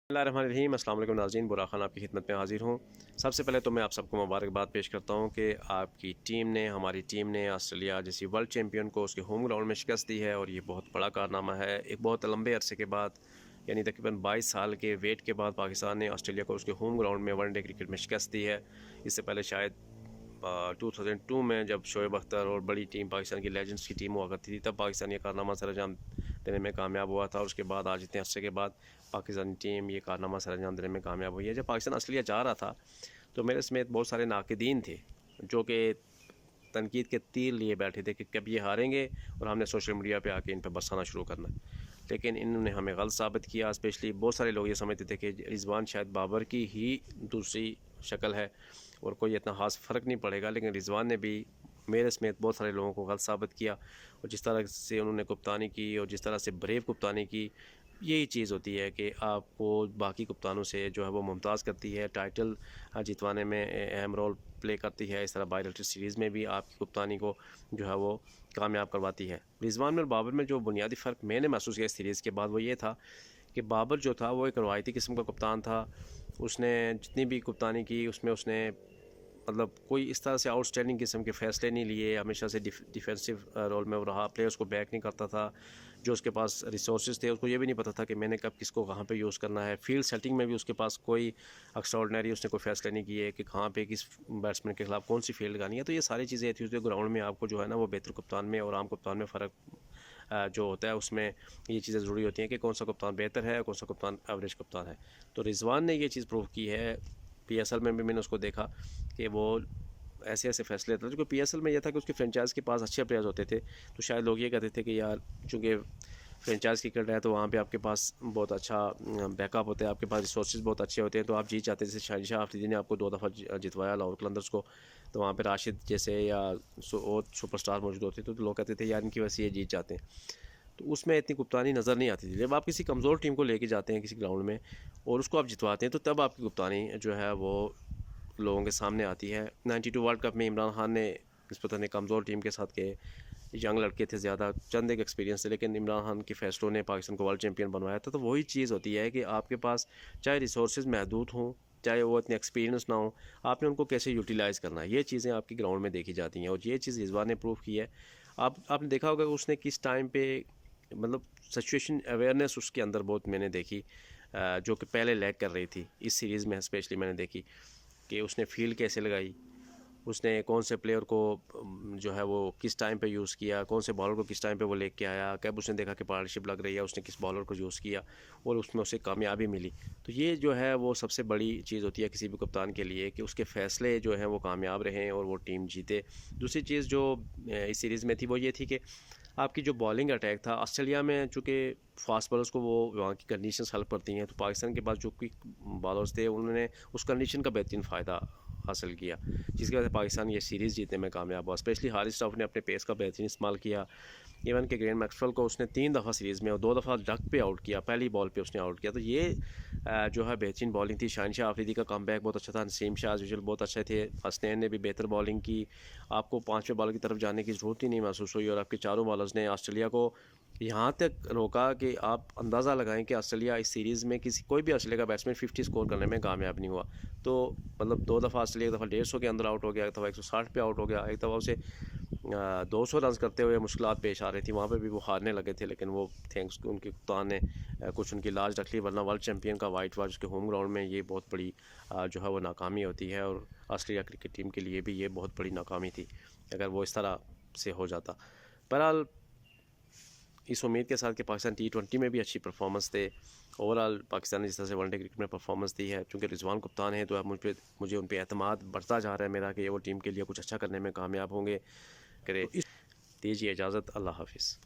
بسم اللہ الرحمن الرحیم۔ السلام علیکم ناظرین، برا خان آپ کی خدمت میں حاضر ہوں۔ سب سے پہلے تو میں آپ سب کو مبارکباد پیش کرتا ہوں کہ آپ کی ٹیم نے، ہماری ٹیم نے آسٹریلیا جیسی ورلڈ چیمپئن کو اس کے ہوم گراؤنڈ میں شکست دی ہے، اور یہ بہت بڑا کارنامہ ہے۔ ایک بہت لمبے عرصے کے بعد، یعنی تقریباً 22 سال کے ویٹ کے بعد پاکستان نے آسٹریلیا کو اس کے ہوم گراؤنڈ میں ون ڈے کرکٹ میں شکست دی ہے۔ اس سے پہلے شاید 2002 میں جب شعیب اختر اور بڑی ٹیم پاکستان کی لیجنڈز کی ٹیم ہوا کرتی تھی، تب پاکستان یہ کارنامہ سر انجام دینے میں کامیاب ہوا تھا، اور اس کے بعد آج اتنے عرصے کے بعد پاکستانی ٹیم یہ کارنامہ سر انجام دینے میں کامیاب ہوئی ہے۔ جب پاکستان آسٹریلیا جا رہا تھا تو میرے سمیت بہت سارے ناقدین تھے جو کہ تنقید کے تیر لیے بیٹھے تھے کہ کب یہ ہاریں گے اور ہم نے سوشل میڈیا پہ آ کے ان پہ برسانا شروع کرنا، لیکن انہوں نے ہمیں غلط ثابت کیا۔ اسپیشلی بہت سارے لوگ یہ سمجھتے تھے کہ رضوان شاید بابر کی ہی دوسری شکل ہے اور کوئی اتنا خاص فرق نہیں پڑے گا، لیکن رضوان نے بھی میرے سمیت بہت سارے لوگوں کو غلط ثابت کیا، اور جس طرح سے انہوں نے کپتانی کی اور جس طرح سے بریو کپتانی کی، یہی چیز ہوتی ہے کہ آپ کو باقی کپتانوں سے جو ہے وہ ممتاز کرتی ہے، ٹائٹل جتوانے میں اہم رول پلے کرتی ہے۔ اس طرح بائیلیٹرل سیریز میں بھی آپ کی کپتانی کو جو ہے وہ کامیاب کرواتی ہے۔ رضوان میں اور بابر میں جو بنیادی فرق میں نے محسوس کیا اس سیریز کے بعد وہ یہ تھا کہ بابر جو تھا وہ ایک روایتی قسم کا کپتان تھا۔ اس نے جتنی بھی کپتانی کی اس میں اس نے مطلب کوئی اس طرح سے آؤٹ اسٹینڈنگ قسم کے فیصلے نہیں لیے، ہمیشہ سے ڈیفینسو رول میں وہ رہا، پلیئرس کو بیک نہیں کرتا تھا۔ جو اس کے پاس ریسورسز تھے اس کو یہ بھی نہیں پتا تھا کہ میں نے کب کس کو کہاں پہ یوز کرنا ہے۔ فیلڈ سیٹنگ میں بھی اس کے پاس کوئی ایکسٹراڈنری اس نے کوئی فیصلے نہیں کیے کہ کہاں پہ کس بیٹسمین کے خلاف کون سی فیلڈ لگانی ہے۔ تو یہ ساری چیزیں تھیں اس کے گراؤنڈ میں، آپ کو جو ہے نا وہ بہتر کپتان میں اور عام کپتان میں فرق جو ہوتا ہے اس میں یہ چیزیں ضروری ہوتی ہیں کہ کون سا کپتان بہتر ہے اور کون سا کپتان ایوریج کپتان ہے۔ تو رضوان نے یہ چیز پروو کی ہے۔ پی ایس ایل میں بھی میں نے اس کو دیکھا کہ وہ ایسے ایسے فیصلے لیتا تھا، جو کہ پی ایس ایل میں یہ تھا کہ اس کے فرنچائز کے پاس اچھے پلیئرز ہوتے تھے، تو شاید لوگ یہ کہتے تھے کہ یار چونکہ فرنچائز کرکٹ ہے تو وہاں پہ آپ کے پاس بہت اچھا بیک اپ ہوتا ہے، آپ کے پاس ریسورسز بہت اچھے ہوتے ہیں، تو آپ جیت جاتے ہیں۔ جیسے شاہ آفریدی نے آپ کو 2 دفعہ جتوایا لاہور قلندرز کو، تو وہاں پہ راشد جیسے یا اور سپر اسٹار موجود ہوتے تھے، تو لوگ کہتے تھے یار ان کی وجہ سے یہ جیت جاتے ہیں۔ تو اس میں اتنی کپتانی نظر نہیں آتی تھی۔ جب آپ کسی کمزور ٹیم کو لے کے جاتے ہیں کسی گراؤنڈ میں اور اس کو آپ جتواتے ہیں، تو تب آپ کی کپتانی جو ہے وہ لوگوں کے سامنے آتی ہے۔ 92 ورلڈ کپ میں عمران خان نے نسبتاً ایک کمزور ٹیم کے ساتھ کے ینگ لڑکے تھے، زیادہ چند ایک ایکسپیرینس تھے، لیکن عمران خان کے فیصلوں نے پاکستان کو ورلڈ چیمپئن بنوایا تھا۔ تو وہی چیز ہوتی ہے کہ آپ کے پاس چاہے ریسورسز محدود ہوں، چاہے وہ اتنے ایکسپیرینس نہ ہوں، آپ نے ان کو کیسے یوٹیلائز کرنا ہے، یہ چیزیں آپ کی گراؤنڈ میں دیکھی جاتی ہیں، اور یہ چیز رضوان نے پروف کی ہے۔ آپ نے دیکھا ہوگا کہ اس نے کس ٹائم پہ مطلب سچویشن اویئرنیس اس کے اندر بہت میں نے دیکھی، جو کہ پہلے لیک کر رہی تھی۔ اس سیریز میں اسپیشلی میں نے دیکھی کہ اس نے فیلڈ کیسے لگائی، اس نے کون سے پلیئر کو جو ہے وہ کس ٹائم پہ یوز کیا، کون سے بالر کو کس ٹائم پہ وہ لے کے آیا، کب اس نے دیکھا کہ پارٹنرشپ لگ رہی ہے اس نے کس بالر کو یوز کیا اور اس میں اسے کامیابی ملی۔ تو یہ جو ہے وہ سب سے بڑی چیز ہوتی ہے کسی بھی کپتان کے لیے کہ اس کے فیصلے جو ہیں وہ کامیاب رہیں اور وہ ٹیم جیتے۔ دوسری چیز جو اس سیریز میں تھی وہ یہ تھی کہ آپ کی جو بالنگ اٹیک تھا آسٹریلیا میں، چونکہ فاسٹ بالرز کو وہ وہاں کی کنڈیشنز ہیلپ کرتی ہیں، تو پاکستان کے پاس جو کوئک بالرز تھے انہوں نے اس کنڈیشن کا بہترین فائدہ حاصل کیا، جس کی وجہ سے پاکستان یہ سیریز جیتنے میں کامیاب ہوا۔ اسپیشلی حارث راؤف نے اپنے پیس کا بہترین استعمال کیا، ایون کہ گرین میکسویل کو اس نے 3 دفعہ سیریز میں اور 2 دفعہ ڈک پہ آؤٹ کیا، پہلی بال پہ اس نے آؤٹ کیا۔ تو یہ جو ہے بہترین بالنگ تھی۔ شاہ آفریدی کا کم بیک بہت اچھا تھا، نسیم شاہ ایز یوزول بہت اچھے تھے، حسنین نے بھی بہتر بالنگ کی۔ آپ کو 5ویں بال کی طرف جانے کی ضرورت ہی نہیں محسوس ہوئی، اور آپ کے چاروں بالرز نے آسٹریلیا کو یہاں تک روکا کہ آپ اندازہ لگائیں کہ آسٹریلیا اس سیریز میں کوئی بھی آسٹریلیا کا بیٹسمین 50 اسکور کرنے میں کامیاب نہیں ہوا۔ تو مطلب 2 دفعہ آسٹریلیا، ایک دفعہ 150 کے اندر آؤٹ ہو گیا، ایک دفعہ 160 پہ آؤٹ ہو گیا، ایک دفعہ اسے 200 رنز کرتے ہوئے مشکلات پیش آ رہی تھی، وہاں پہ بھی وہ ہارنے لگے تھے، لیکن وہ تھینکس ان کے کپتان نے کچھ ان کی لاج رکھ لی، ورنہ ورلڈ چیمپئن کا وائٹ واش کے ہوم گراؤنڈ میں یہ بہت بڑی جو ہے وہ ناکامی ہوتی ہے، اور آسٹریلیا کرکٹ ٹیم کے لیے بھی یہ بہت بڑی ناکامی تھی اگر وہ اس طرح سے ہو جاتا۔ بہرحال اس امید کے ساتھ کہ پاکستان T20 میں بھی اچھی پرفارمنس دے، اوور آل پاکستان نے جس طرح سے ون ڈے کرکٹ میں پرفارمنس دی ہے، چونکہ رضوان کپتان ہیں تو اب مجھے ان پہ اعتماد بڑھتا جا رہا ہے میرا کہ وہ ٹیم کے لیے کچھ اچھا کرنے میں کامیاب ہوں گے۔ کرے دیجیے اجازت، اللہ حافظ۔